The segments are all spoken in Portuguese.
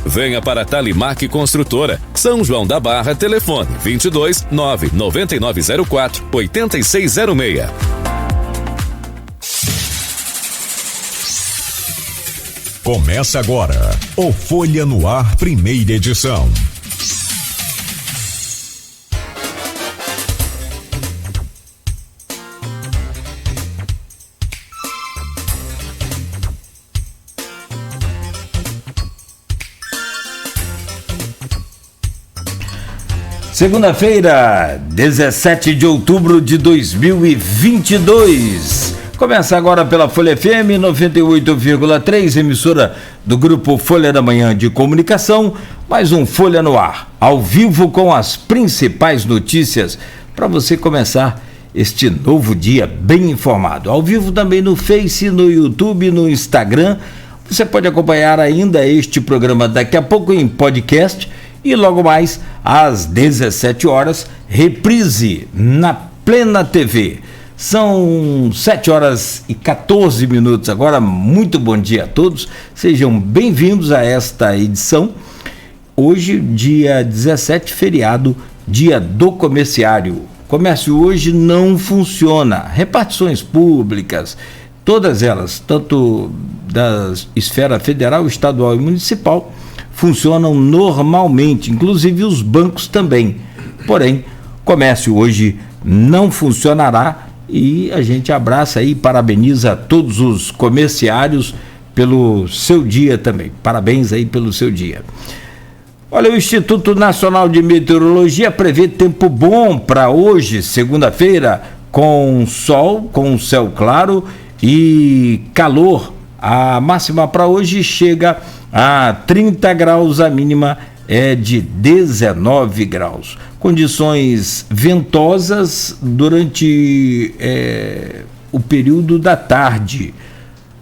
Venha para a Talimac Construtora, São João da Barra, telefone 22 99904 8606. Começa agora o Folha no Ar, primeira edição. Segunda-feira, 17 de outubro de 2022. Começa agora pela Folha FM 98,3, emissora do Grupo Folha da Manhã de Comunicação. Mais um Folha no Ar, ao vivo com as principais notícias para você começar este novo dia bem informado. Ao vivo também no Face, no YouTube, no Instagram. Você pode acompanhar ainda este programa daqui a pouco em podcast. E logo mais, às 17 horas, reprise na Plena TV. São 7 horas e 14 minutos agora. Muito bom dia a todos. Sejam bem-vindos a esta edição. Hoje, dia 17, feriado, dia do comerciário. O comércio hoje não funciona. Repartições públicas, todas elas, tanto da esfera federal, estadual e municipal, funcionam normalmente, inclusive os bancos também. Porém, o comércio hoje não funcionará e a gente abraça e parabeniza todos os comerciários pelo seu dia também. Parabéns aí pelo seu dia. Olha, o Instituto Nacional de Meteorologia prevê tempo bom para hoje, segunda-feira, com sol, com céu claro e calor. A máxima para hoje chega a 30 graus, a mínima é de 19 graus. Condições ventosas durante o período da tarde.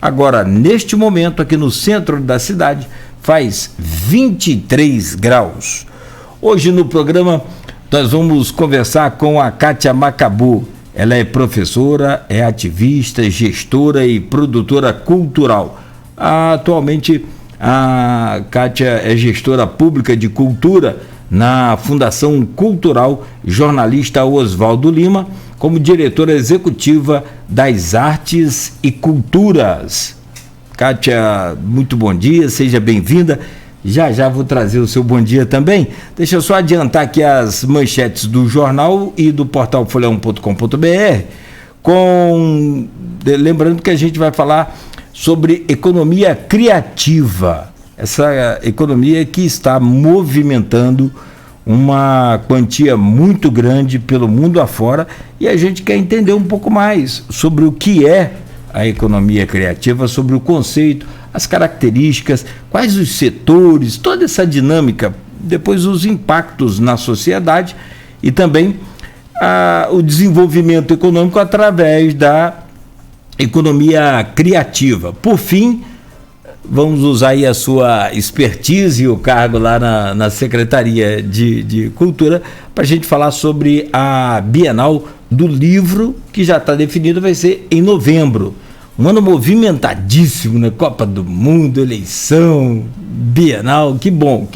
Agora, neste momento, aqui no centro da cidade, faz 23 graus. Hoje no programa nós vamos conversar com a Kátia Macabu. Ela é professora, é ativista, gestora e produtora cultural. Atualmente, a Kátia é gestora pública de cultura na Fundação Cultural Jornalista Oswaldo Lima, como diretora executiva das Artes e Culturas. Kátia, muito bom dia, seja bem-vinda. Já vou trazer o seu bom dia também. Deixa eu só adiantar aqui as manchetes do jornal e do portal folha1.com.br, lembrando que a gente vai falar sobre economia criativa, essa economia que está movimentando uma quantia muito grande pelo mundo afora, e a gente quer entender um pouco mais sobre o que é a economia criativa, sobre o conceito, as características, quais os setores, toda essa dinâmica, depois os impactos na sociedade e também o desenvolvimento econômico através da economia criativa. Por fim, vamos usar aí a sua expertise e o cargo lá na Secretaria de Cultura para a gente falar sobre a Bienal do Livro, que já está definida, vai ser em novembro. Um ano movimentadíssimo, né? Copa do Mundo, eleição, Bienal, que bom.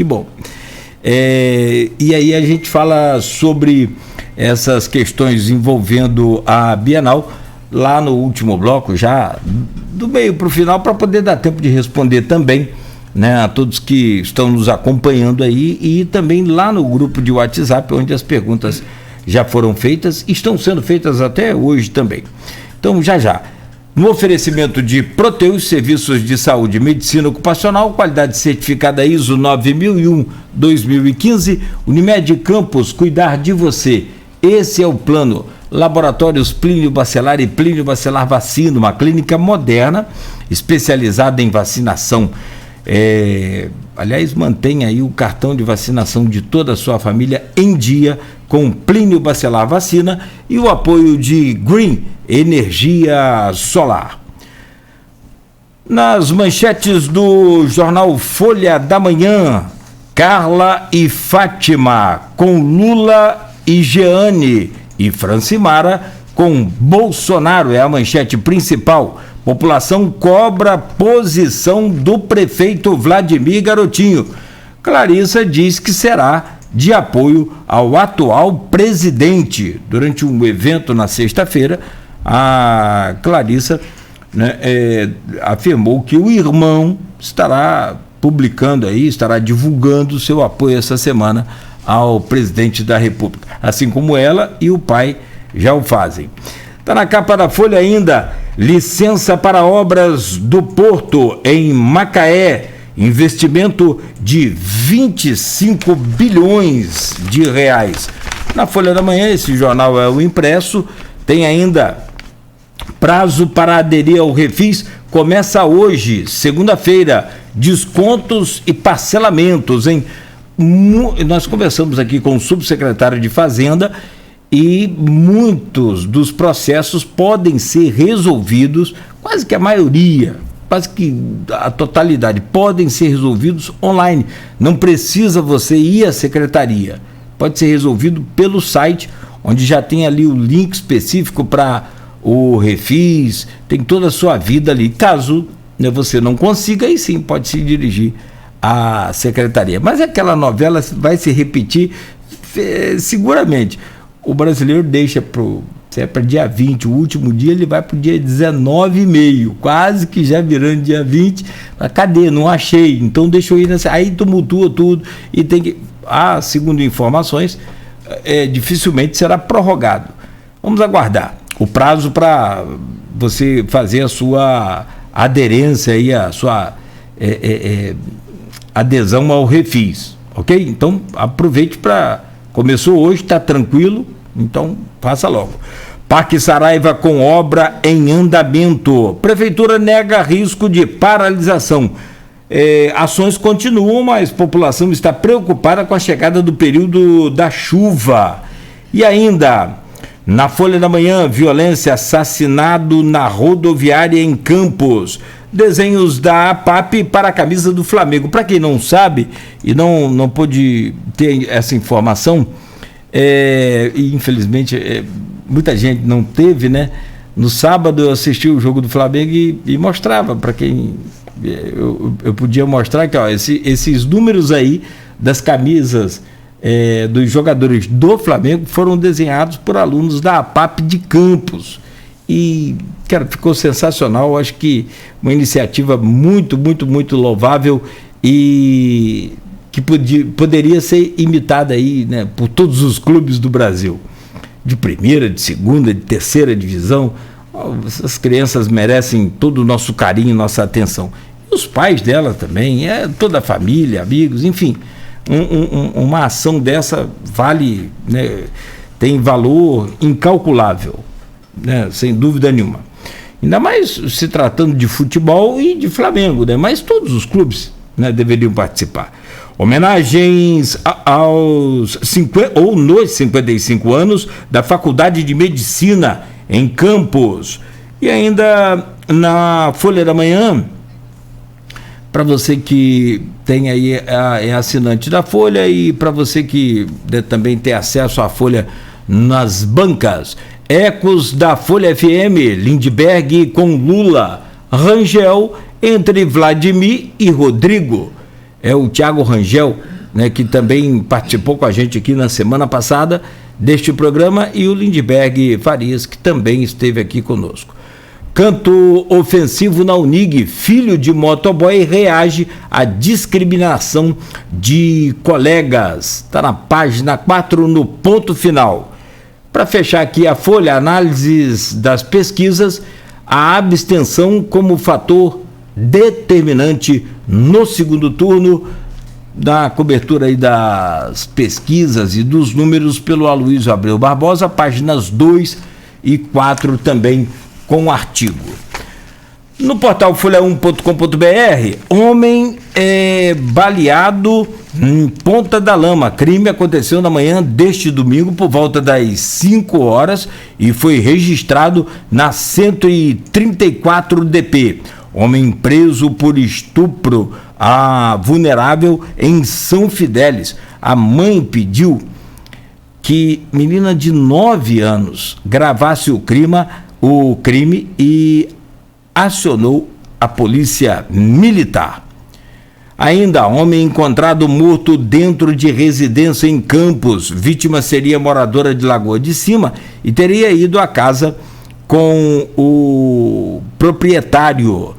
E aí a gente fala sobre essas questões envolvendo a Bienal lá no último bloco, já do meio para o final, para poder dar tempo de responder também, né, a todos que estão nos acompanhando aí, e também lá no grupo de WhatsApp, onde as perguntas já foram feitas, estão sendo feitas até hoje também. Então, já. No oferecimento de Proteus, serviços de saúde e medicina ocupacional, qualidade certificada ISO 9001-2015, Unimed Campos, cuidar de você. Esse é o plano. Laboratórios Plínio Bacelar e Plínio Bacelar Vacina, uma clínica moderna, especializada em vacinação. Aliás, mantenha aí o cartão de vacinação de toda a sua família em dia com Plínio Bacelar Vacina e o apoio de Green Energia Solar. Nas manchetes do jornal Folha da Manhã, Carla e Fátima com Lula e Jeane e Francimara com Bolsonaro, é a manchete principal. População cobra posição do prefeito Vladimir Garotinho. Clarissa diz que será de apoio ao atual presidente. Durante um evento na sexta-feira, a Clarissa, afirmou que o irmão estará publicando aí, estará divulgando seu apoio essa semana ao presidente da República, assim como ela e o pai já o fazem. Está na capa da Folha ainda: licença para obras do Porto em Macaé, investimento de 25 bilhões de reais. Na Folha da Manhã, esse jornal é o impresso, tem ainda prazo para aderir ao Refis, começa hoje, segunda-feira, descontos e parcelamentos, hein? Nós conversamos aqui com o subsecretário de Fazenda e muitos dos processos podem ser resolvidos, quase que a maioria, quase que a totalidade, podem ser resolvidos online. Não precisa você ir à secretaria, pode ser resolvido pelo site, onde já tem ali o link específico para o Refis, tem toda a sua vida ali. Caso você não consiga, aí sim pode se dirigir à secretaria. Mas aquela novela vai se repetir seguramente. O brasileiro deixa para dia 20, o último dia ele vai para o dia 19,5, quase que já virando dia 20. Cadê? Não achei, então deixa eu ir nessa. Aí tumultua tudo e tem que. Segundo informações, dificilmente será prorrogado. Vamos aguardar o prazo para você fazer a sua aderência e a sua adesão ao Refis, ok? Então aproveite para. Começou hoje, está tranquilo, então faça logo. Parque Saraiva com obra em andamento. Prefeitura nega risco de paralisação. Ações continuam, mas a população está preocupada com a chegada do período da chuva. E ainda, na Folha da Manhã, violência, assassinado na rodoviária em Campos. Desenhos da APAP para a camisa do Flamengo. Para quem não sabe e não pôde ter essa informação, e infelizmente muita gente não teve, né? No sábado eu assisti o jogo do Flamengo e mostrava para quem eu podia mostrar que esses números aí das camisas dos jogadores do Flamengo foram desenhados por alunos da APAP de Campos. E, cara, ficou sensacional. Acho que uma iniciativa muito, muito, muito louvável e que poderia ser imitada aí, né, por todos os clubes do Brasil, de primeira, de segunda, de terceira divisão. Essas crianças merecem todo o nosso carinho, nossa atenção. E os pais dela também, toda a família, amigos, enfim. Uma ação dessa vale, né, tem valor incalculável. Sem dúvida nenhuma, ainda mais se tratando de futebol e de Flamengo, né? Mas todos os clubes, né, deveriam participar. Homenagens aos 55 anos da Faculdade de Medicina em Campos. E ainda na Folha da Manhã, para você que tem aí, é assinante da Folha, e para você que também tem acesso à Folha nas bancas. Ecos da Folha FM, Lindbergh com Lula, Rangel entre Vladimir e Rodrigo. É o Thiago Rangel, né, que também participou com a gente aqui na semana passada deste programa, e o Lindbergh Farias, que também esteve aqui conosco. Canto ofensivo na Unig, filho de motoboy reage à discriminação de colegas. Está na página 4, no ponto final. Para fechar aqui a Folha, análises das pesquisas, a abstenção como fator determinante no segundo turno, da cobertura aí das pesquisas e dos números pelo Aloysio Abreu Barbosa, páginas 2 e 4 também com artigo. No portal folha1.com.br, homem é baleado em Ponta da Lama. Crime aconteceu na manhã deste domingo por volta das 5 horas e foi registrado na 134 DP. Homem preso por estupro a vulnerável em São Fidélis. A mãe pediu que menina de 9 anos gravasse o crime e acionou a polícia militar. Ainda, homem encontrado morto dentro de residência em Campos. Vítima seria moradora de Lagoa de Cima e teria ido à casa com o proprietário.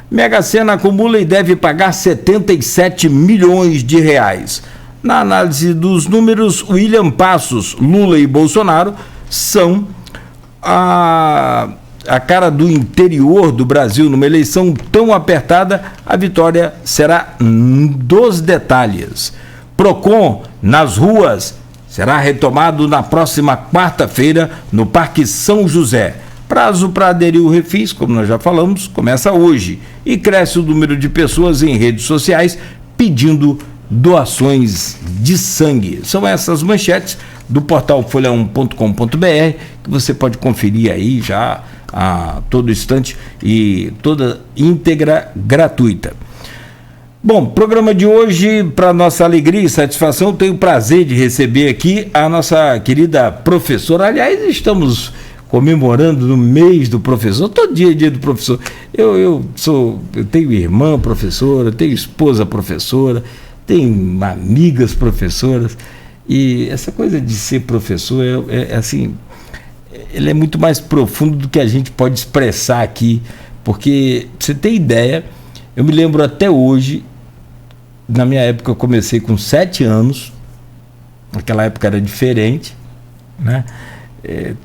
Mega Sena acumula e deve pagar 77 milhões de reais. Na análise dos números, William Passos, Lula e Bolsonaro são a cara do interior do Brasil. Numa eleição tão apertada, a vitória será dos detalhes. Procon nas ruas será retomado na próxima quarta-feira no Parque São José. Prazo para aderir o Refis, como nós já falamos, começa hoje e cresce o número de pessoas em redes sociais pedindo doações de sangue. São essas manchetes do portal folha1.com.br que você pode conferir aí já a todo instante e toda íntegra gratuita. Bom, programa de hoje, para nossa alegria e satisfação, tenho o prazer de receber aqui a nossa querida professora. Aliás, estamos comemorando no mês do professor, todo dia é dia do professor. Eu tenho irmã professora, tenho esposa professora, tenho amigas professoras, e essa coisa de ser professor é assim, ele é muito mais profundo do que a gente pode expressar aqui, porque, pra você ter ideia, eu me lembro até hoje, na minha época eu comecei com 7 anos, naquela época era diferente, né?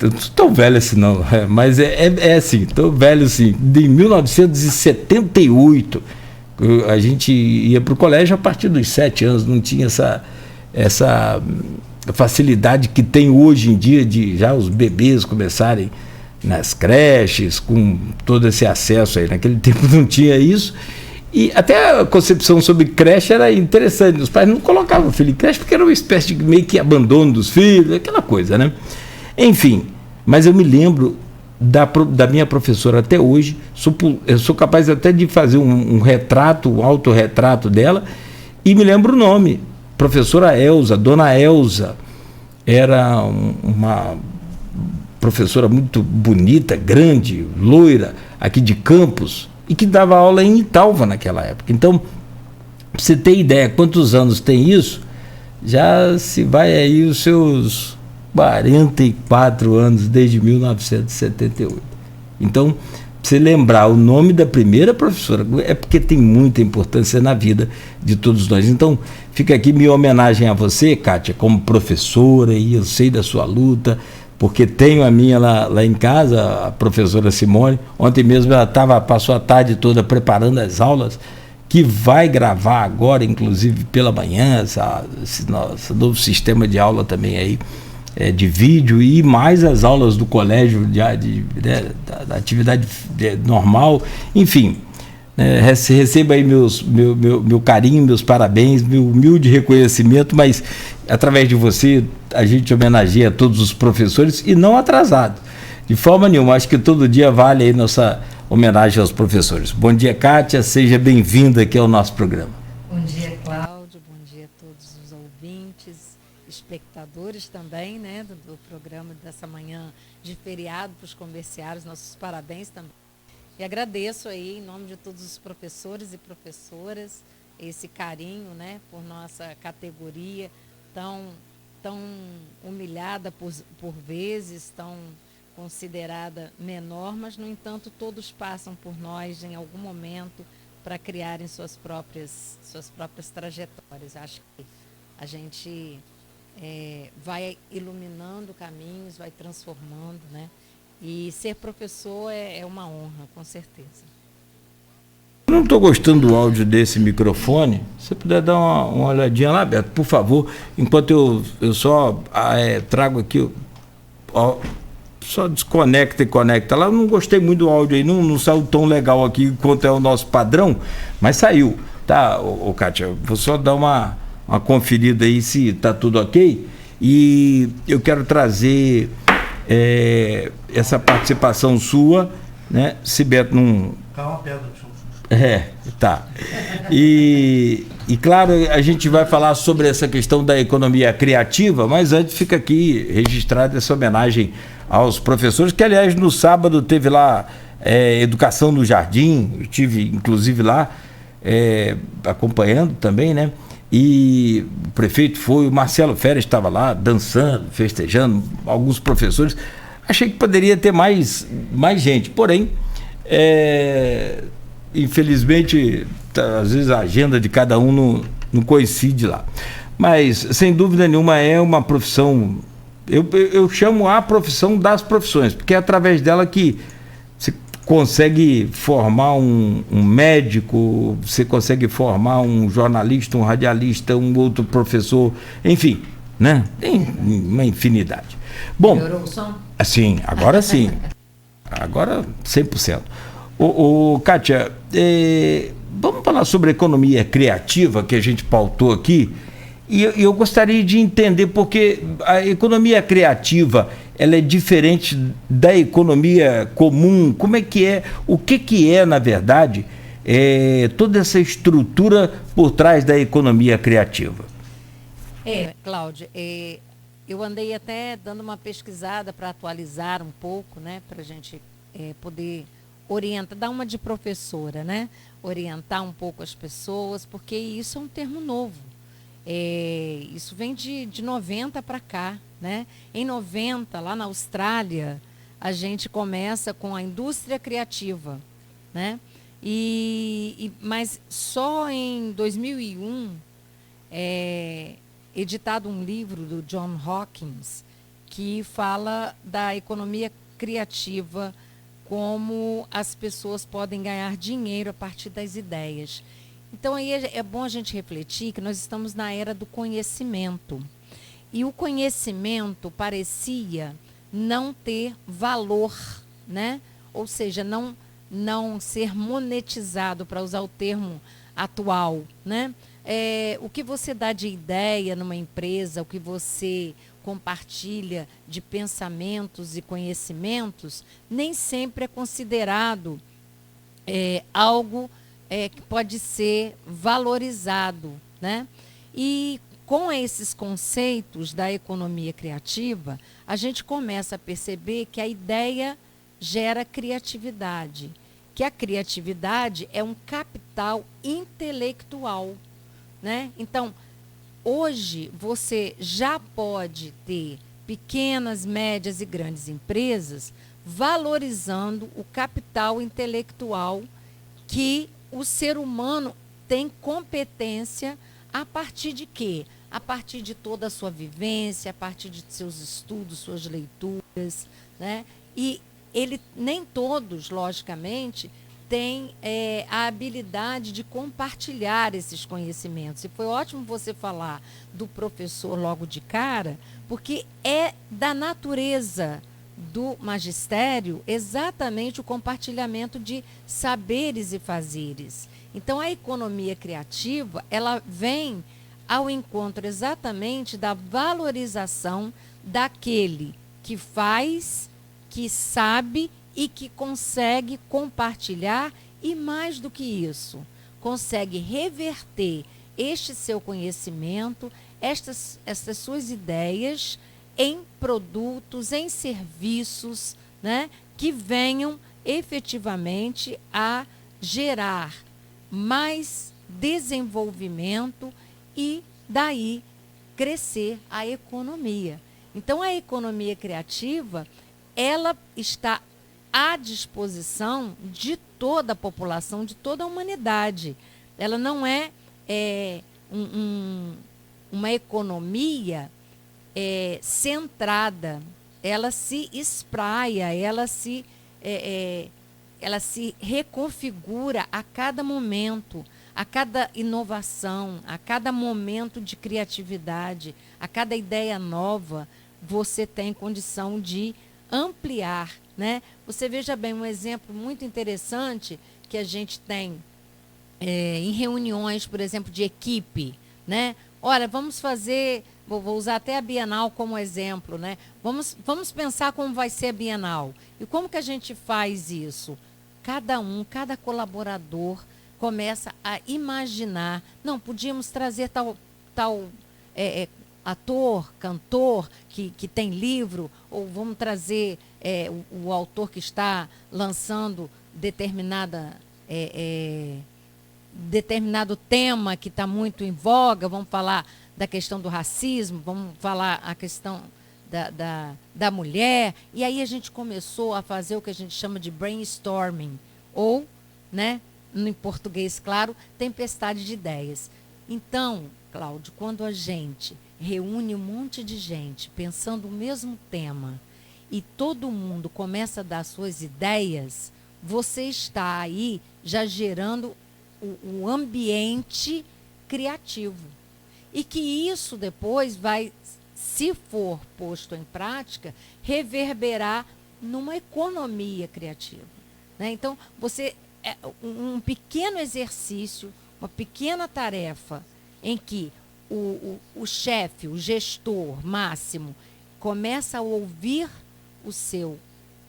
Não sou tão velho assim não, mas é assim, estou velho assim. Em 1978 a gente ia para o colégio a partir dos 7 anos, não tinha essa facilidade que tem hoje em dia de já os bebês começarem nas creches, com todo esse acesso aí. Naquele tempo não tinha isso, e até a concepção sobre creche era interessante. Os pais não colocavam o filho em creche porque era uma espécie de meio que abandono dos filhos, aquela coisa, né? Enfim, mas eu me lembro da minha professora até hoje. Eu sou capaz até de fazer um retrato, um autorretrato dela, e me lembro o nome, professora Elza, dona Elza. Era uma professora muito bonita, grande, loira, aqui de Campos, e que dava aula em Italva naquela época. Então, pra você ter ideia quantos anos tem isso, já se vai aí os seus 44 anos, desde 1978. Então, pra você lembrar o nome da primeira professora, é porque tem muita importância na vida de todos nós. Então, fica aqui minha homenagem a você, Kátia, como professora, e eu sei da sua luta, porque tenho a minha lá em casa, a professora Simone. Ontem mesmo ela passou a tarde toda preparando as aulas, que vai gravar agora, inclusive pela manhã, esse nosso novo sistema de aula também aí, de vídeo, e mais as aulas do colégio da atividade normal. Enfim, receba aí meu carinho, meus parabéns, meu humilde reconhecimento, mas através de você a gente homenageia todos os professores, e não atrasado, de forma nenhuma. Acho que todo dia vale aí nossa homenagem aos professores. Bom dia, Kátia, seja bem-vinda aqui ao nosso programa. Bom dia, Cláudio, bom dia a todos os ouvintes, espectadores também, né, do programa dessa manhã de feriado para os comerciários. Nossos parabéns também. E agradeço aí, em nome de todos os professores e professoras, esse carinho, né, por nossa categoria tão humilhada por vezes, tão considerada menor, mas, no entanto, todos passam por nós em algum momento para criarem suas próprias trajetórias. Acho que a gente vai iluminando caminhos, vai transformando, né? E ser professor é uma honra, com certeza. Eu não estou gostando do áudio desse microfone. Se você puder dar uma olhadinha lá, Beto, por favor, enquanto eu só trago aqui, ó, só desconecta e conecta lá. Eu não gostei muito do áudio aí, não saiu tão legal aqui quanto é o nosso padrão, mas saiu, tá, Kátia? Vou só dar uma conferida aí se está tudo ok. E eu quero trazer essa participação sua, né? Se Beto não... Calma, pedra, tá. E claro, a gente vai falar sobre essa questão da economia criativa, mas antes fica aqui registrada essa homenagem aos professores, que aliás no sábado teve lá Educação no Jardim, eu estive inclusive lá acompanhando também, né? E o prefeito foi, o Marcelo Férez estava lá dançando, festejando, alguns professores. Achei que poderia ter mais gente, porém, infelizmente, às vezes a agenda de cada um não coincide lá. Mas, sem dúvida nenhuma, é uma profissão, eu chamo a profissão das profissões, porque é através dela que você consegue formar um médico, você consegue formar um jornalista, um radialista, um outro professor, enfim, né? Tem uma infinidade. Bom, melhorou o som? Sim, agora sim. Agora 100%. Kátia, vamos falar sobre a economia criativa que a gente pautou aqui. E eu gostaria de entender porque a economia criativa ela é diferente da economia comum. Como é que é? O que é, na verdade, toda essa estrutura por trás da economia criativa? Cláudio, eu andei até dando uma pesquisada para atualizar um pouco, né, para a gente poder orientar, dar uma de professora, né, orientar um pouco as pessoas, porque isso é um termo novo. Isso vem de 90 para cá, né? Em 90, lá na Austrália, a gente começa com a indústria criativa, né? Mas só em 2001 editado um livro do John Hawkins que fala da economia criativa, como as pessoas podem ganhar dinheiro a partir das ideias. Então, aí é bom a gente refletir que nós estamos na era do conhecimento. E o conhecimento parecia não ter valor, né? Ou seja, não ser monetizado, para usar o termo atual, né? O que você dá de ideia numa empresa, o que você compartilha de pensamentos e conhecimentos, nem sempre é considerado algo que pode ser valorizado, né? E com esses conceitos da economia criativa, a gente começa a perceber que a ideia gera criatividade, que a criatividade é um capital intelectual, né? Então, hoje você já pode ter pequenas, médias e grandes empresas valorizando o capital intelectual que o ser humano tem competência a partir de quê? A partir de toda a sua vivência, a partir de seus estudos, suas leituras, né? E nem todos, logicamente, têm a habilidade de compartilhar esses conhecimentos. E foi ótimo você falar do professor logo de cara, porque é da natureza do magistério exatamente o compartilhamento de saberes e fazeres. Então, a economia criativa, ela vem ao encontro exatamente da valorização daquele que faz, que sabe e que consegue compartilhar e, mais do que isso, consegue reverter este seu conhecimento, estas suas ideias em produtos, em serviços, né, que venham efetivamente a gerar mais desenvolvimento e daí crescer a economia. Então, a economia criativa, ela está à disposição de toda a população, de toda a humanidade. Ela não é uma economia centrada, ela se espraia, ela se reconfigura a cada momento, a cada inovação, a cada momento de criatividade, a cada ideia nova, você tem condição de ampliar, né? Você veja bem, um exemplo muito interessante que a gente tem em reuniões, por exemplo, de equipe, né? Olha, vamos fazer, vou usar até a Bienal como exemplo, né? Vamos pensar como vai ser a Bienal. E como que a gente faz isso? Cada colaborador começa a imaginar, não, podíamos trazer tal ator, cantor que tem livro, ou vamos trazer o autor que está lançando determinado tema que está muito em voga, vamos falar da questão do racismo, vamos falar a questão da mulher, e aí a gente começou a fazer o que a gente chama de brainstorming, ou, né, em português, claro, tempestade de ideias. Então, Cláudio, quando a gente reúne um monte de gente pensando o mesmo tema e todo mundo começa a dar suas ideias, você está aí já gerando o ambiente criativo. E que isso depois vai, se for posto em prática, reverberar numa economia criativa, né? Então, um pequeno exercício, uma pequena tarefa em que o chefe, o gestor máximo, começa a ouvir o seu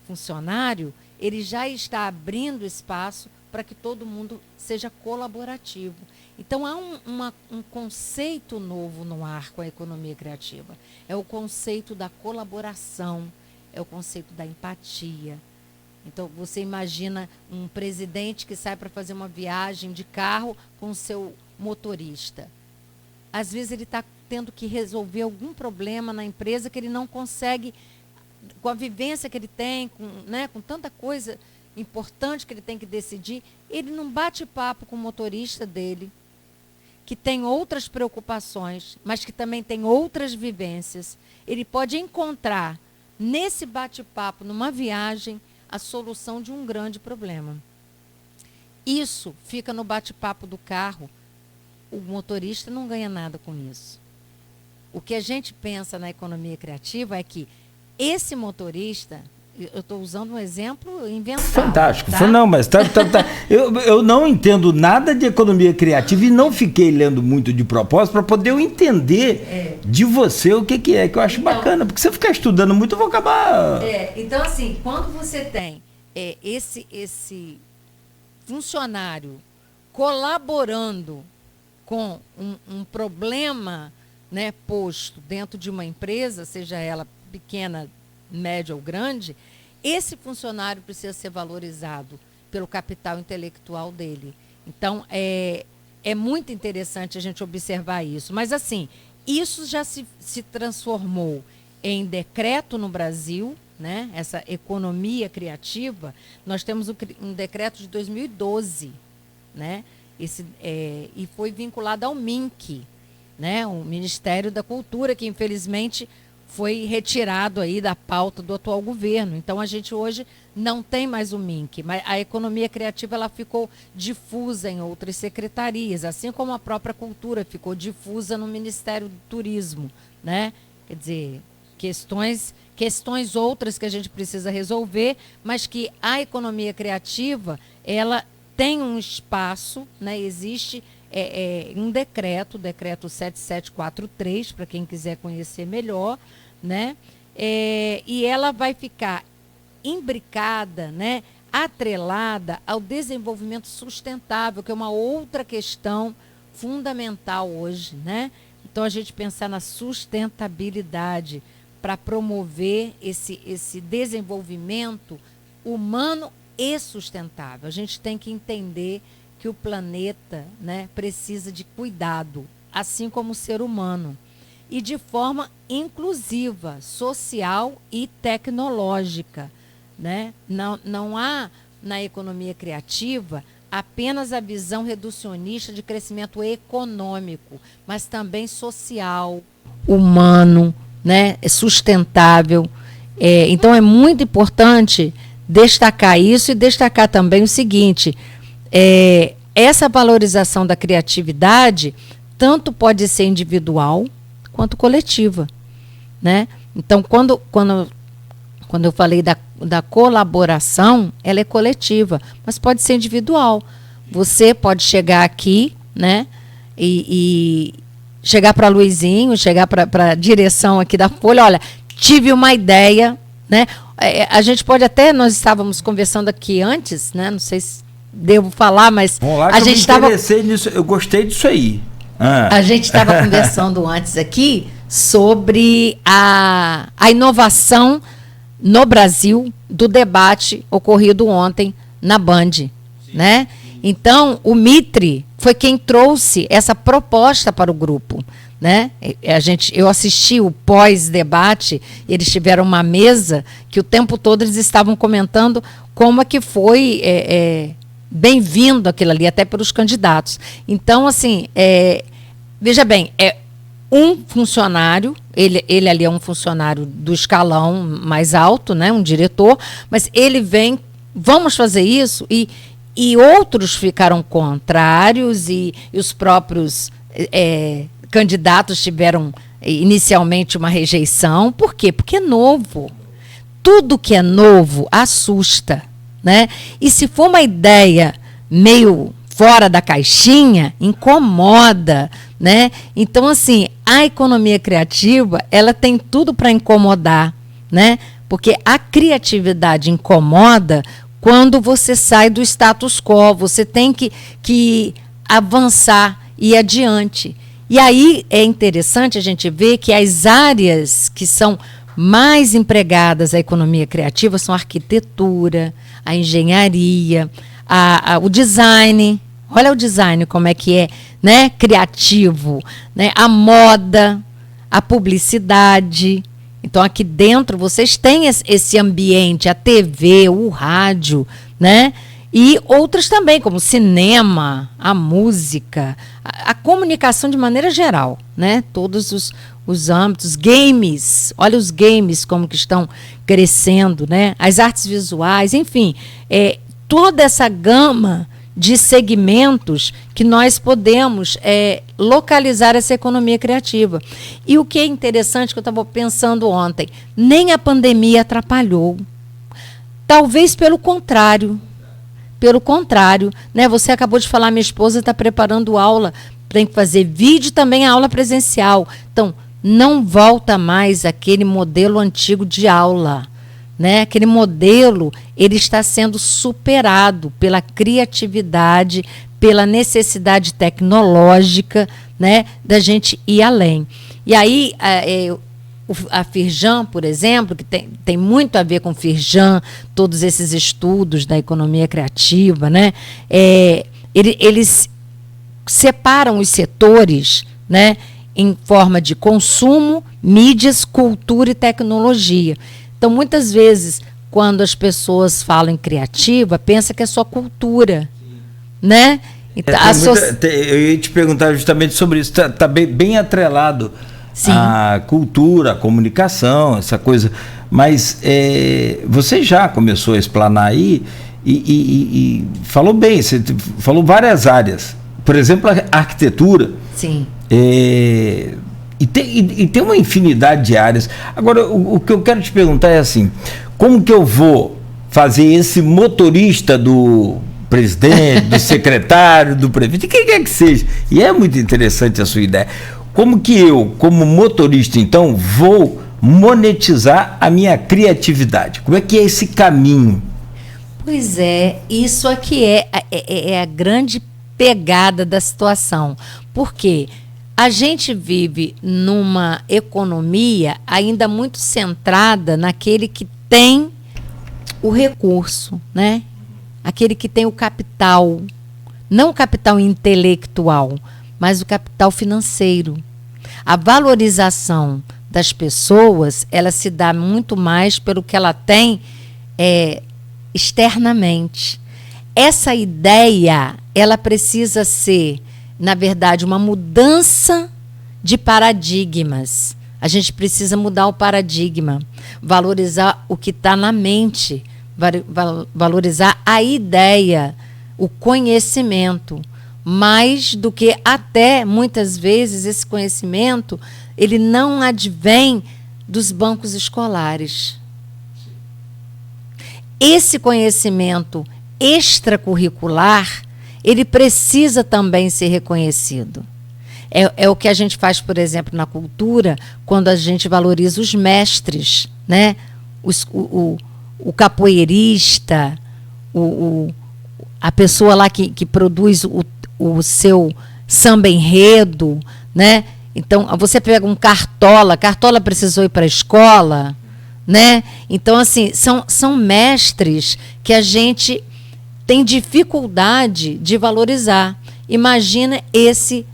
funcionário, ele já está abrindo espaço para que todo mundo seja colaborativo. Então, há um conceito novo no ar com a economia criativa. É o conceito da colaboração, é o conceito da empatia. Então, você imagina um presidente que sai para fazer uma viagem de carro com o seu motorista. Às vezes, ele está tendo que resolver algum problema na empresa que ele não consegue, com a vivência que ele tem, com tanta coisa importante que ele tem que decidir, ele não bate papo com o motorista dele, que tem outras preocupações, mas que também tem outras vivências. Ele pode encontrar, nesse bate-papo, numa viagem, a solução de um grande problema. Isso fica no bate-papo do carro. O motorista não ganha nada com isso. O que a gente pensa na economia criativa é que esse motorista, eu estou usando um exemplo inventado. Fantástico. Tá? Não, mas eu não entendo nada de economia criativa e não fiquei lendo muito de propósito para poder eu entender de você o que é, que eu acho bacana, porque se eu ficar estudando muito eu vou acabar... Então, assim, quando você tem esse funcionário colaborando com um problema, né, posto dentro de uma empresa, seja ela pequena, média ou grande, esse funcionário precisa ser valorizado pelo capital intelectual dele. Então, é muito interessante a gente observar isso. Mas, assim, isso já se transformou em decreto no Brasil, né? Essa economia criativa. Nós temos um decreto de 2012, né? E foi vinculado ao MINC, né? O Ministério da Cultura, que infelizmente foi retirado aí da pauta do atual governo. Então, a gente hoje não tem mais o MINC, mas a economia criativa ela ficou difusa em outras secretarias, assim como a própria cultura ficou difusa no Ministério do Turismo, né? Quer dizer, questões outras que a gente precisa resolver, mas que a economia criativa, ela tem um espaço, né? Existe um decreto, o decreto 7743, para quem quiser conhecer melhor, né? E ela vai ficar imbricada, né? Atrelada ao desenvolvimento sustentável, que é uma outra questão fundamental hoje, né? Então, a gente pensar na sustentabilidade para promover esse desenvolvimento humano e sustentável. A gente tem que entender que o planeta, né, precisa de cuidado, assim como o ser humano, e de forma inclusiva, social e tecnológica, né? Não há na economia criativa apenas a visão reducionista de crescimento econômico, mas também social, humano, né, sustentável. Então, é muito importante destacar isso e destacar também o seguinte: essa valorização da criatividade tanto pode ser individual quanto coletiva, né? Então, quando eu falei da colaboração, ela é coletiva, mas pode ser individual. Você pode chegar aqui, né, e chegar para Luizinho, chegar para a direção aqui da Folha, olha, tive uma ideia, né? A gente pode até, nós estávamos conversando aqui antes, né? Não sei se devo falar, mas a gente estava nisso, eu gostei disso aí. A gente estava conversando antes aqui sobre a inovação no Brasil do debate ocorrido ontem na Band, né? Então, o Mitre foi quem trouxe essa proposta para o grupo, né? Eu assisti o pós-debate, eles tiveram uma mesa que o tempo todo eles estavam comentando como é que foi bem-vindo aquilo ali, até pelos candidatos. Então, assim, veja bem, um funcionário, ele ali é um funcionário do escalão mais alto, né, um diretor, mas ele vem, vamos fazer isso, e outros ficaram contrários, e os próprios candidatos tiveram inicialmente uma rejeição. Por quê? Porque é novo. Tudo que é novo assusta, né? E se for uma ideia meio fora da caixinha, incomoda, né? Então, assim, a economia criativa, ela tem tudo para incomodar, né? Porque a criatividade incomoda quando você sai do status quo, você tem que avançar e ir adiante. E aí é interessante a gente ver que as áreas que são mais empregadas à economia criativa são a arquitetura, a engenharia, o design. Olha o design como é que é, né? Criativo, né? A moda, a publicidade. Então, aqui dentro, vocês têm esse ambiente, a TV, o rádio, né? E outros também, como o cinema, a música, a comunicação de maneira geral, né? Todos os âmbitos, games, olha os games como que estão crescendo, né? As artes visuais, enfim, toda essa gama de segmentos que nós podemos localizar essa economia criativa. E o que é interessante, que eu estava pensando ontem, nem a pandemia atrapalhou. Talvez pelo contrário. Pelo contrário, né? Você acabou de falar, minha esposa está preparando aula, tem que fazer vídeo também, a aula presencial. Então, não volta mais aquele modelo antigo de aula. Né? Aquele modelo, ele está sendo superado pela criatividade, pela necessidade tecnológica, né, da gente ir além. E aí, a Firjan, por exemplo, que tem muito a ver com Firjan, todos esses estudos da economia criativa, né, eles separam os setores, né, em forma de consumo, mídias, cultura e tecnologia. Então, muitas vezes, quando as pessoas falam em criativa, pensa que é só cultura, né? Então, eu ia te perguntar justamente sobre isso. Está bem atrelado à cultura, à comunicação, essa coisa. Mas você já começou a explanar aí e falou bem, você falou várias áreas. Por exemplo, a arquitetura. Sim. E tem uma infinidade de áreas. Agora, o que eu quero te perguntar é assim, como que eu vou fazer esse motorista do presidente, do secretário, do prefeito, de quem quer que seja, e é muito interessante a sua ideia, como que eu, como motorista, então, vou monetizar a minha criatividade? Como é que é esse caminho? Pois isso aqui é a grande pegada da situação. Por quê? A gente vive numa economia ainda muito centrada naquele que tem o recurso, né? Aquele que tem o capital, não o capital intelectual, mas o capital financeiro. A valorização das pessoas, ela se dá muito mais pelo que ela tem externamente. Essa ideia, ela precisa ser, na verdade, uma mudança de paradigmas. A gente precisa mudar o paradigma, valorizar o que está na mente, valorizar a ideia, o conhecimento, mais do que até, muitas vezes, esse conhecimento, ele não advém dos bancos escolares. Esse conhecimento extracurricular, ele precisa também ser reconhecido. É o que a gente faz, por exemplo, na cultura, quando a gente valoriza os mestres, né? O capoeirista, a pessoa lá que produz o seu samba enredo, né? Então, você pega um Cartola precisou ir para a escola, né? Então, assim, são mestres que a gente tem dificuldade de valorizar. Imagina esse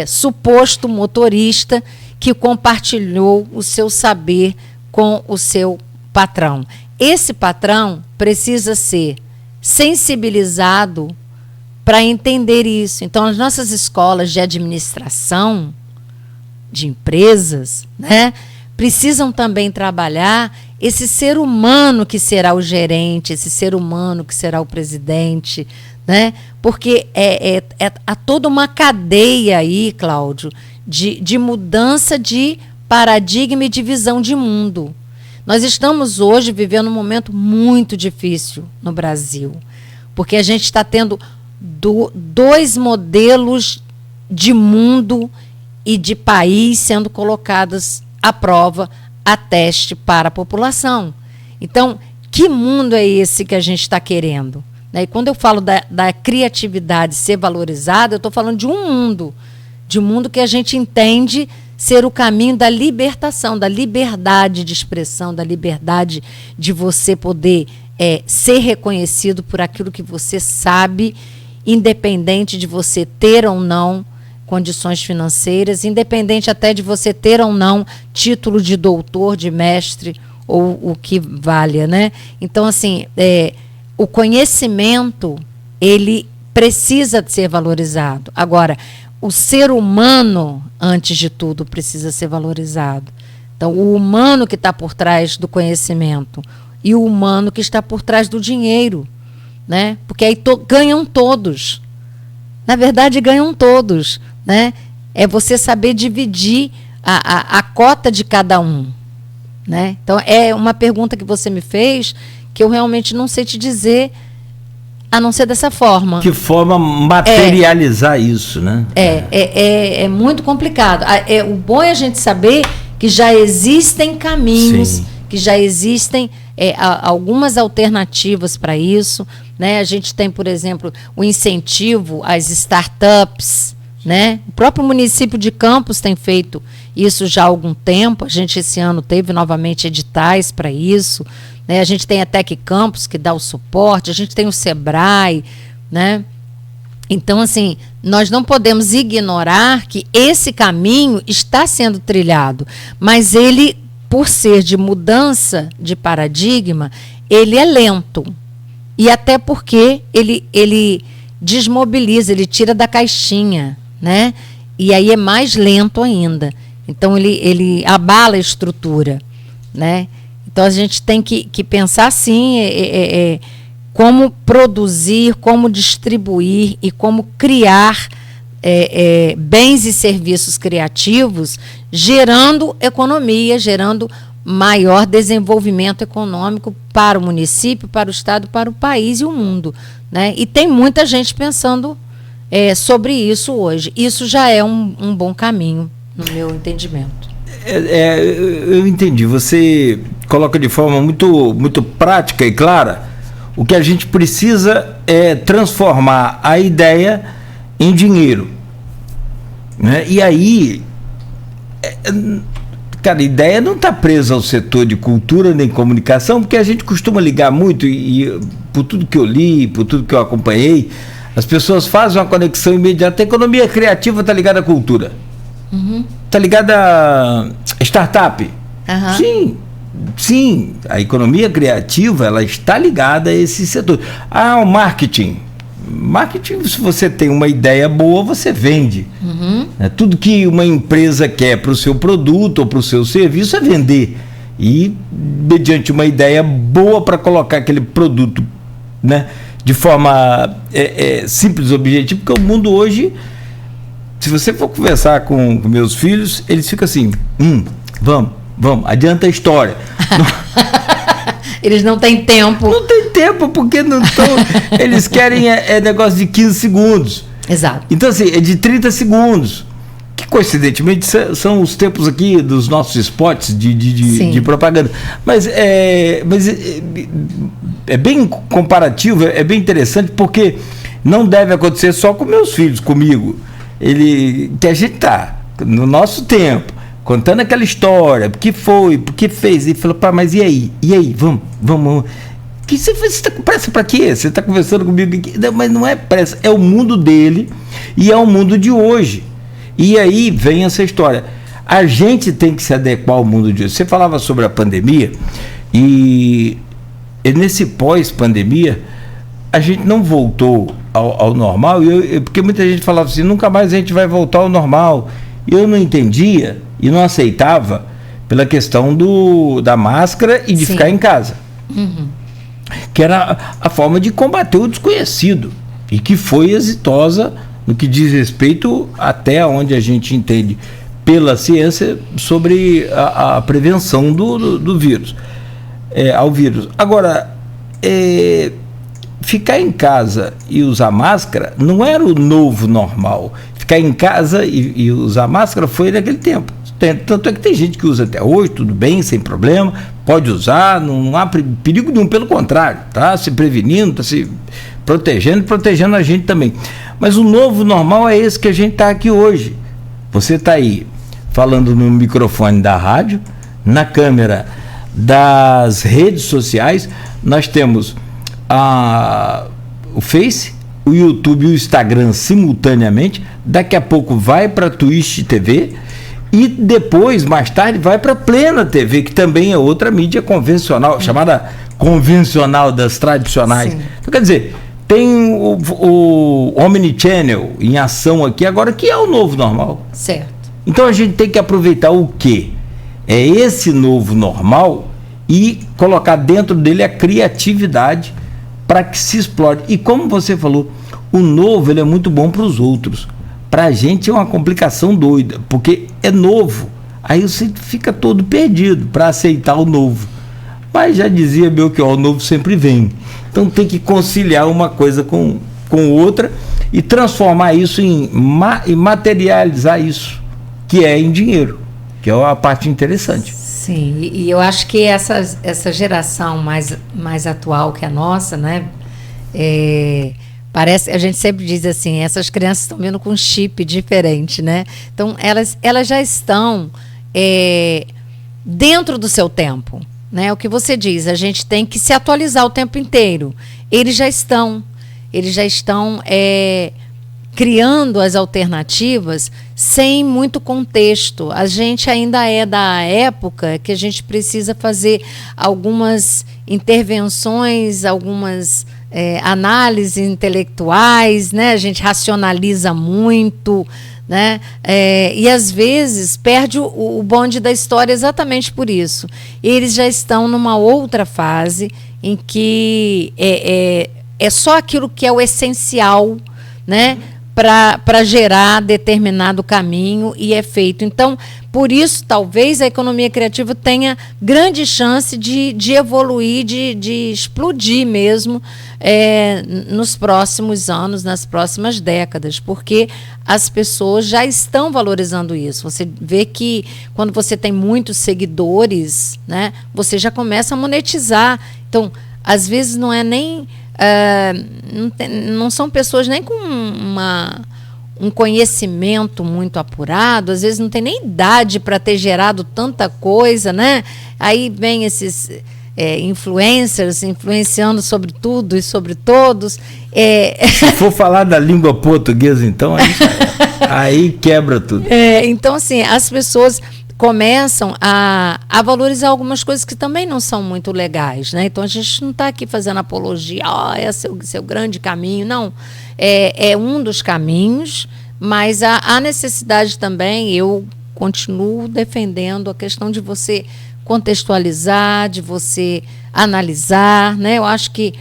suposto motorista que compartilhou o seu saber com o seu patrão. Esse patrão precisa ser sensibilizado para entender isso. Então, as nossas escolas de administração de empresas, né, precisam também trabalhar esse ser humano que será o gerente, esse ser humano que será o presidente, né? Porque há toda uma cadeia aí, Cláudio, de mudança de paradigma e de visão de mundo. Nós estamos hoje vivendo um momento muito difícil no Brasil, porque a gente está tendo dois modelos de mundo e de país sendo colocados à prova, a teste para a população. Então, que mundo é esse que a gente está querendo? E quando eu falo da criatividade ser valorizada, eu estou falando de um mundo que a gente entende ser o caminho da libertação, da liberdade de expressão, da liberdade de você poder ser reconhecido por aquilo que você sabe, independente de você ter ou não condições financeiras, independente até de você ter ou não título de doutor, de mestre, ou o que valha, né? Então, assim, o conhecimento, ele precisa ser valorizado. Agora, o ser humano, antes de tudo, precisa ser valorizado. Então, o humano que está por trás do conhecimento e o humano que está por trás do dinheiro, né? Porque aí ganham todos. Na verdade, ganham todos, né? É você saber dividir a cota de cada um, né? Então, é uma pergunta que você me fez que eu realmente não sei te dizer, a não ser dessa forma. Que forma materializar isso, né? É muito complicado. O bom é a gente saber que já existem caminhos, sim, que já existem algumas alternativas para isso, né? A gente tem, por exemplo, o incentivo às startups, né? O próprio município de Campos tem feito isso já há algum tempo. A gente esse ano teve novamente editais para isso, né? A gente tem a Tec Campus que dá o suporte, a gente tem o Sebrae, né? Então, assim, nós não podemos ignorar que esse caminho está sendo trilhado, mas ele, por ser de mudança de paradigma, ele é lento. E até porque ele desmobiliza, ele tira da caixinha, né? E aí é mais lento ainda. Então, ele abala a estrutura, né? Então, a gente tem que pensar assim, como produzir, como distribuir e como criar bens e serviços criativos, gerando economia, gerando maior desenvolvimento econômico para o município, para o estado, para o país e o mundo, né? E tem muita gente pensando sobre isso hoje. Isso já é um bom caminho, no meu entendimento. Eu entendi. Você coloca de forma muito, muito prática e clara. O que a gente precisa é transformar a ideia em dinheiro, né? E aí, cara, a ideia não está presa ao setor de cultura nem comunicação, porque a gente costuma ligar muito, e por tudo que eu li, por tudo que eu acompanhei, as pessoas fazem uma conexão imediata. A economia criativa está ligada à cultura. Está ligada a startup. Uhum. Sim, a economia criativa, ela está ligada a esse setor. O marketing, se você tem uma ideia boa, você vende. Uhum. Tudo que uma empresa quer para o seu produto ou para o seu serviço é vender. E, mediante uma ideia boa para colocar aquele produto, né, de forma simples e objetiva, porque o mundo hoje, se você for conversar com meus filhos, eles ficam assim, vamos, adianta a história. Eles não têm tempo. Não tem tempo, porque não estão. Eles querem negócio de 15 segundos. Exato. Então, assim, é de 30 segundos. Que, coincidentemente, são os tempos aqui dos nossos spots de propaganda. Mas é bem comparativo, é bem interessante, porque não deve acontecer só com meus filhos, comigo. Que a gente está, no nosso tempo, contando aquela história, porque foi, porque fez, e falou, mas e aí? Vamos. Que você está com pressa para quê? Você está conversando comigo aqui? Não, mas não é pressa, é o mundo dele e é o mundo de hoje. E aí vem essa história. A gente tem que se adequar ao mundo de hoje. Você falava sobre a pandemia e nesse pós-pandemia a gente não voltou ao normal, porque muita gente falava assim, nunca mais a gente vai voltar ao normal. Eu não entendia e não aceitava pela questão da máscara e de Sim. ficar em casa. Que era a forma de combater o desconhecido e que foi exitosa no que diz respeito até onde a gente entende pela ciência sobre a prevenção do vírus, ao vírus. Agora, ficar em casa e usar máscara não era o novo normal. Ficar em casa e usar máscara foi naquele tempo. Tanto é que tem gente que usa até hoje, tudo bem, sem problema, pode usar, não há perigo nenhum, pelo contrário, tá se prevenindo, tá se protegendo a gente também. Mas o novo normal é esse que a gente está aqui hoje. Você está aí falando no microfone da rádio, na câmera das redes sociais, nós temos o Face, o YouTube e o Instagram simultaneamente, daqui a pouco vai para a Twitch TV, e depois, mais tarde, vai para a Plena TV, que também é outra mídia convencional, chamada convencional das tradicionais. Sim. Então, quer dizer, tem o Omnichannel em ação aqui agora, que é o novo normal. Certo. Então a gente tem que aproveitar o quê? É esse novo normal e colocar dentro dele a criatividade para que se explore. E como você falou, o novo ele é muito bom para os outros. Para a gente é uma complicação doida, porque é novo. Aí você fica todo perdido para aceitar o novo. Mas já dizia Belchior, o novo sempre vem. Então tem que conciliar uma coisa com outra e transformar isso e materializar isso, que é em dinheiro, que é a parte interessante. Sim, e eu acho que essa geração mais atual que a nossa, né? Parece, a gente sempre diz assim, essas crianças estão vindo com um chip diferente, né? Então, elas já estão dentro do seu tempo, né? O que você diz, a gente tem que se atualizar o tempo inteiro. Eles já estão criando as alternativas sem muito contexto. A gente ainda é da época que a gente precisa fazer algumas intervenções, algumas análises intelectuais, né? A gente racionaliza muito, né? E às vezes perde o bonde da história exatamente por isso. Eles já estão numa outra fase em que é só aquilo que é o essencial, né? Para gerar determinado caminho e é feito. Então, por isso, talvez a economia criativa tenha grande chance de evoluir, de explodir mesmo nos próximos anos, nas próximas décadas, porque as pessoas já estão valorizando isso. Você vê que quando você tem muitos seguidores, né, você já começa a monetizar. Então, às vezes não é nem... não são pessoas nem com um conhecimento muito apurado, às vezes não tem nem idade para ter gerado tanta coisa, né? Aí vem esses influencers influenciando sobre tudo e sobre todos. Se for falar da língua portuguesa, então, aí quebra tudo. Então, assim, as pessoas começam a valorizar algumas coisas que também não são muito legais, né? Então a gente não está aqui fazendo apologia, é seu grande caminho, não. É um dos caminhos, mas há necessidade também, eu continuo defendendo a questão de você contextualizar, de você analisar, né? Eu acho que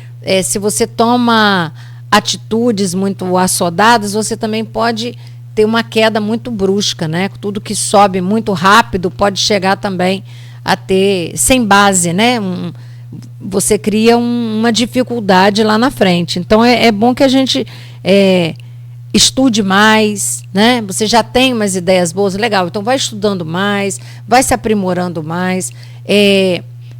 se você toma atitudes muito assodadas, você também pode ter uma queda muito brusca, né? Tudo que sobe muito rápido pode chegar também a ter, sem base, né? Você cria uma dificuldade lá na frente. Então, é bom que a gente estude mais, né? Você já tem umas ideias boas, legal. Então, vai estudando mais, vai se aprimorando mais.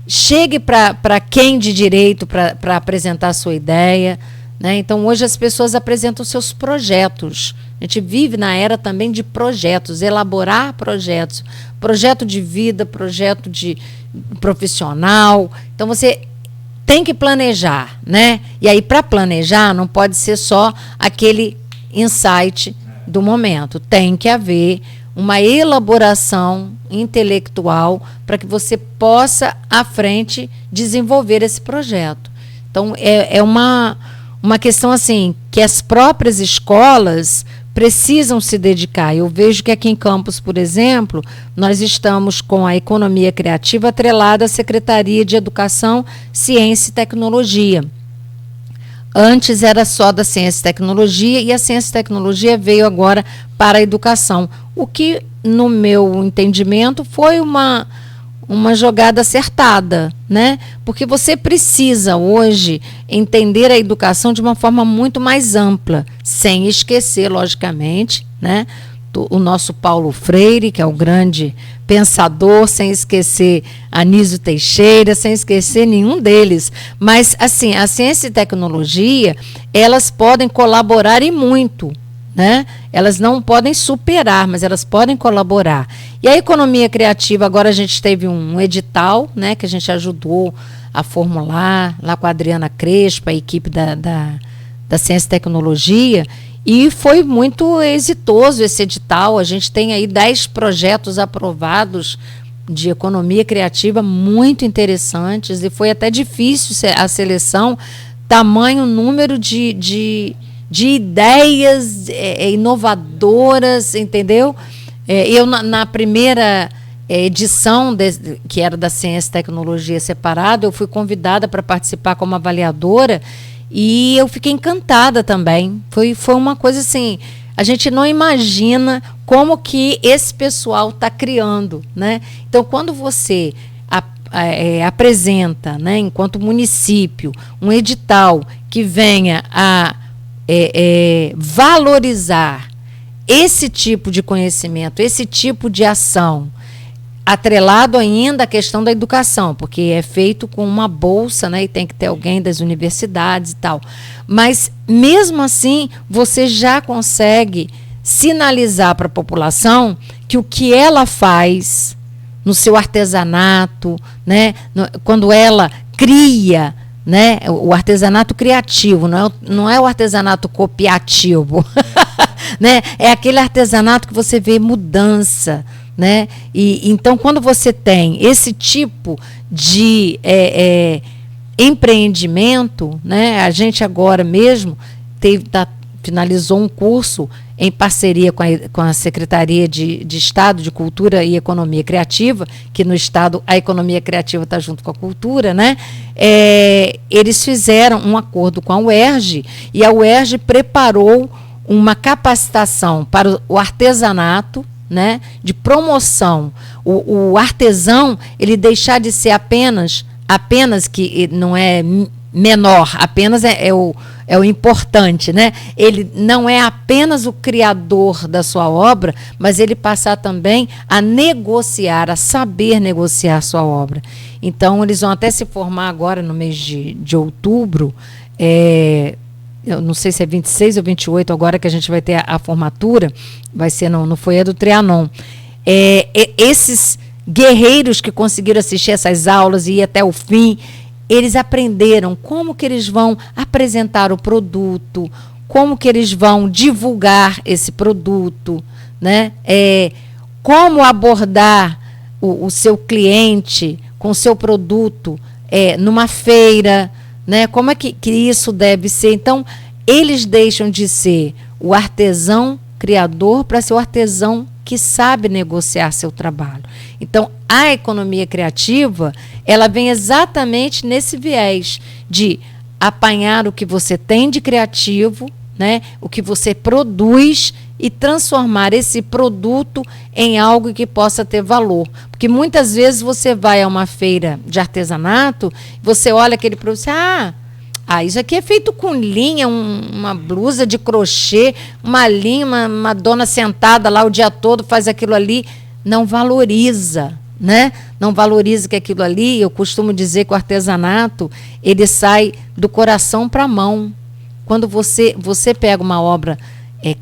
Chegue para quem de direito para apresentar a sua ideia, né? Então, hoje as pessoas apresentam seus projetos. A gente vive na era também de projetos, elaborar projetos, projeto de vida, projeto de profissional. Então, você tem que planejar, né? E aí, para planejar, não pode ser só aquele insight do momento. Tem que haver uma elaboração intelectual para que você possa, à frente, desenvolver esse projeto. Então, é uma questão assim, que as próprias escolas precisam se dedicar. Eu vejo que aqui em Campos, por exemplo, nós estamos com a economia criativa atrelada à Secretaria de Educação, Ciência e Tecnologia. Antes era só da Ciência e Tecnologia, e a Ciência e Tecnologia veio agora para a educação. O que, no meu entendimento, foi uma jogada acertada, né? Porque você precisa hoje entender a educação de uma forma muito mais ampla, sem esquecer, logicamente, né, o nosso Paulo Freire, que é o grande pensador, sem esquecer Anísio Teixeira, sem esquecer nenhum deles. Mas, assim, a ciência e tecnologia, elas podem colaborar e muito, né? Elas não podem superar, mas elas podem colaborar. E a economia criativa, agora a gente teve um edital, né, que a gente ajudou a formular, lá com a Adriana Crespo, a equipe da Ciência e Tecnologia, e foi muito exitoso esse edital. A gente tem aí 10 projetos aprovados de economia criativa muito interessantes, e foi até difícil a seleção, tamanho número de ideias inovadoras, entendeu? Eu, na primeira edição, que era da Ciência e Tecnologia separado, eu fui convidada para participar como avaliadora, e eu fiquei encantada também. Foi uma coisa assim, a gente não imagina como que esse pessoal está criando, né? Então, quando você apresenta, né, enquanto município, um edital que venha a valorizar esse tipo de conhecimento, esse tipo de ação, atrelado ainda à questão da educação, porque é feito com uma bolsa, né, e tem que ter alguém das universidades e tal. Mas, mesmo assim, você já consegue sinalizar para a população que o que ela faz no seu artesanato, né, quando ela cria, né, o artesanato criativo, não é o artesanato copiativo, né, é aquele artesanato que você vê mudança, né? E então, quando você tem esse tipo de empreendimento, né, a gente agora mesmo finalizou um curso em parceria com a Secretaria de Estado de Cultura e Economia Criativa, que no Estado a economia criativa está junto com a cultura, né? Eles fizeram um acordo com a UERJ, e a UERJ preparou uma capacitação para o artesanato, né, de promoção. O artesão, ele deixar de ser apenas que não é menor, apenas é o importante, né? Ele não é apenas o criador da sua obra, mas ele passar também a negociar, a saber negociar a sua obra. Então, eles vão até se formar agora no mês de outubro, eu não sei se é 26 ou 28 agora que a gente vai ter a formatura, vai ser no foyer do Trianon. Esses guerreiros que conseguiram assistir essas aulas e ir até o fim, eles aprenderam como que eles vão apresentar o produto, como que eles vão divulgar esse produto, né? Como abordar o seu cliente com o seu produto numa feira, né? Como é que isso deve ser? Então, eles deixam de ser o artesão criador para ser o artesão que sabe negociar seu trabalho. Então, a economia criativa, ela vem exatamente nesse viés de apanhar o que você tem de criativo, né? O que você produz, e transformar esse produto em algo que possa ter valor. Porque muitas vezes você vai a uma feira de artesanato, você olha aquele produto e isso aqui é feito com linha, uma blusa de crochê, uma linha, uma dona sentada lá o dia todo faz aquilo ali, não valoriza, né? Não valoriza que aquilo ali, eu costumo dizer que o artesanato, ele sai do coração para a mão. Quando você pega uma obra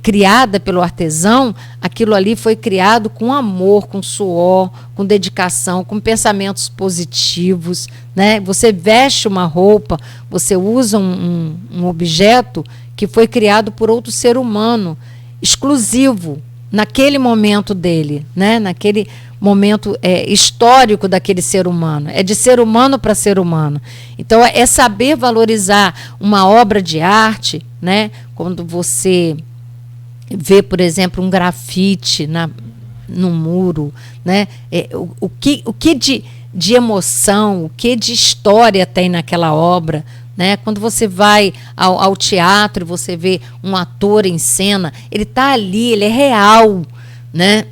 criada pelo artesão, aquilo ali foi criado com amor, com suor, com dedicação, com pensamentos positivos, né? Você veste uma roupa, você usa um objeto que foi criado por outro ser humano, exclusivo, naquele momento dele, né? Naquele momento histórico daquele ser humano. É de ser humano para ser humano. Então, é saber valorizar uma obra de arte, né? Quando você vê, por exemplo, um grafite no muro, né? O que de emoção, o que de história tem naquela obra, né? Quando você vai ao teatro e você vê um ator em cena, ele está ali, ele é real, né?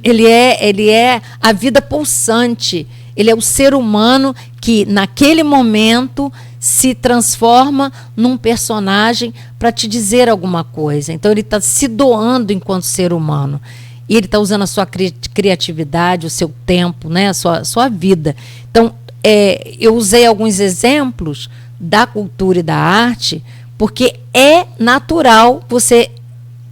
Ele é a vida pulsante, ele é o ser humano que naquele momento se transforma num personagem para te dizer alguma coisa. Então ele está se doando enquanto ser humano. E ele está usando a sua criatividade, o seu tempo, né? a sua vida. Então, eu usei alguns exemplos da cultura e da arte, porque é natural você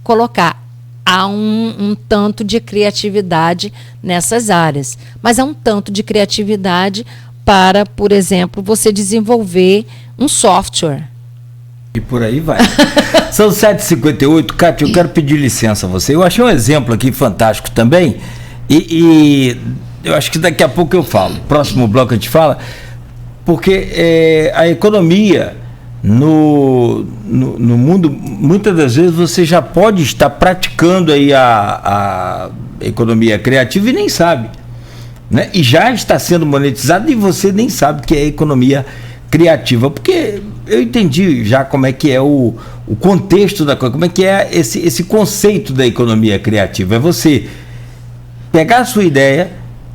colocar há um tanto de criatividade nessas áreas. Mas há um tanto de criatividade para, por exemplo, você desenvolver um software. E por aí vai. São 7h58. Cátia, eu quero pedir licença a você. Eu achei um exemplo aqui fantástico também, e eu acho que daqui a pouco eu falo. Próximo bloco a gente fala, porque a economia no mundo, muitas das vezes você já pode estar praticando aí a economia criativa e nem sabe, né? E já está sendo monetizado e você nem sabe que é economia criativa, porque eu entendi já como é que é o contexto da coisa, como é que é esse conceito da economia criativa. É você pegar a sua ideia,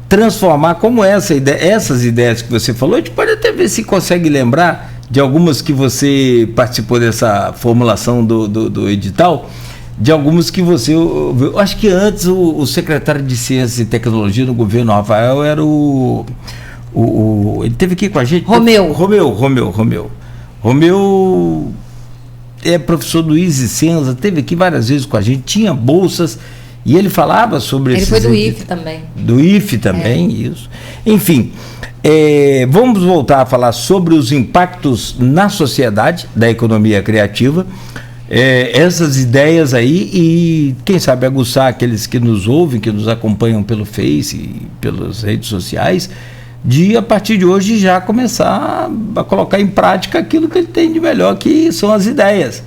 transformar como essas ideias que você falou. A gente pode até ver se consegue lembrar de algumas que você participou dessa formulação do edital, de algumas que você ouviu. Acho que antes o secretário de Ciência e Tecnologia no governo Rafael era ele esteve aqui com a gente. Romeu é professor do ISE Senza, esteve aqui várias vezes com a gente, tinha bolsas, e ele falava sobre Ele foi do IFE também. Do IFE também, isso. Enfim, vamos voltar a falar sobre os impactos na sociedade da economia criativa, essas ideias aí, e quem sabe aguçar aqueles que nos ouvem, que nos acompanham pelo Face e pelas redes sociais, de a partir de hoje já começar a colocar em prática aquilo que ele tem de melhor, que são as ideias.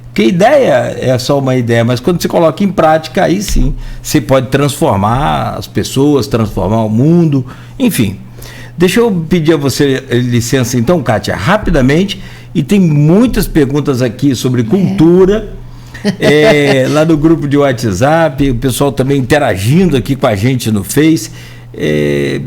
Porque ideia é só uma ideia, mas quando você coloca em prática, aí sim você pode transformar as pessoas, transformar o mundo, enfim. Deixa eu pedir a você licença então, Cátia, rapidamente, e tem muitas perguntas aqui sobre cultura, lá no grupo de WhatsApp, o pessoal também interagindo aqui com a gente no Face.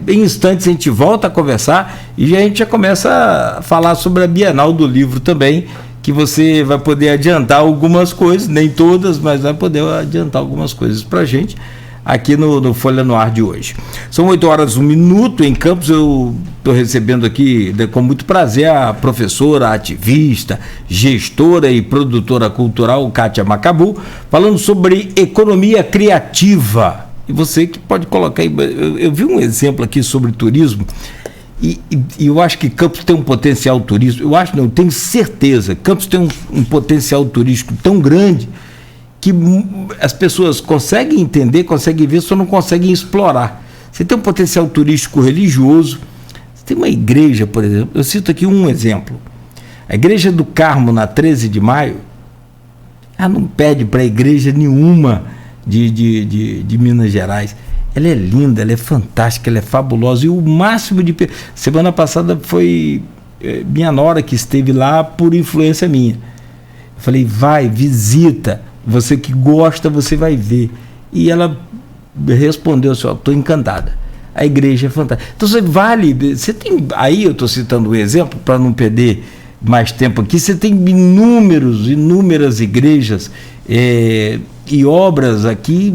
Em instantes a gente volta a conversar e a gente já começa a falar sobre a Bienal do Livro também, que você vai poder adiantar algumas coisas, nem todas, mas vai poder adiantar algumas coisas para a gente aqui no Folha no Ar de hoje. São 8h01 em Campos. Eu estou recebendo aqui com muito prazer a professora, ativista, gestora e produtora cultural Cátia Macabu, falando sobre economia criativa. E você que pode colocar aí, eu vi um exemplo aqui sobre turismo, e eu acho que Campos tem um potencial turístico, eu tenho certeza, Campos tem um potencial turístico tão grande que as pessoas conseguem entender, conseguem ver, só não conseguem explorar. Você tem um potencial turístico religioso, você tem uma igreja, por exemplo, eu cito aqui um exemplo, a Igreja do Carmo, na 13 de maio, ela não pede para igreja nenhuma de Minas Gerais. Ela é linda, ela é fantástica, ela é fabulosa, e o máximo de... Semana passada foi minha nora que esteve lá por influência minha. Eu falei, vai, visita, você que gosta, você vai ver. E ela respondeu assim, estou encantada, a igreja é fantástica. Então você tem, aí eu estou citando um exemplo para não perder mais tempo aqui, você tem inúmeras igrejas e obras aqui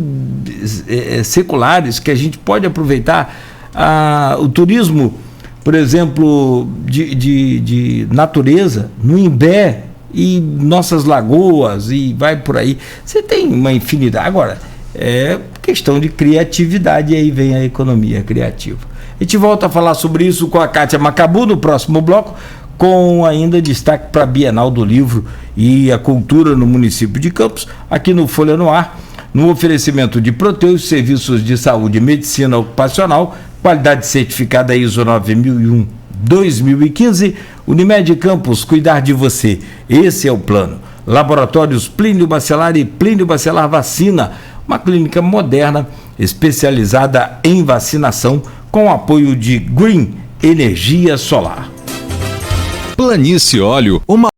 seculares que a gente pode aproveitar. O turismo, por exemplo, de natureza, no Imbé, e nossas lagoas, e vai por aí. Você tem uma infinidade. Agora, é questão de criatividade, e aí vem a economia criativa. A gente volta a falar sobre isso com a Kátia Macabu no próximo bloco, com ainda destaque para a Bienal do Livro e a Cultura no município de Campos, aqui no Folha no Ar, no oferecimento de Proteus, serviços de saúde e medicina ocupacional, qualidade certificada ISO 9001-2015, Unimed Campos, cuidar de você, esse é o plano. Laboratórios Plínio Bacelar e Plínio Bacelar Vacina, uma clínica moderna especializada em vacinação com apoio de Green Energia Solar. Planície Óleo, uma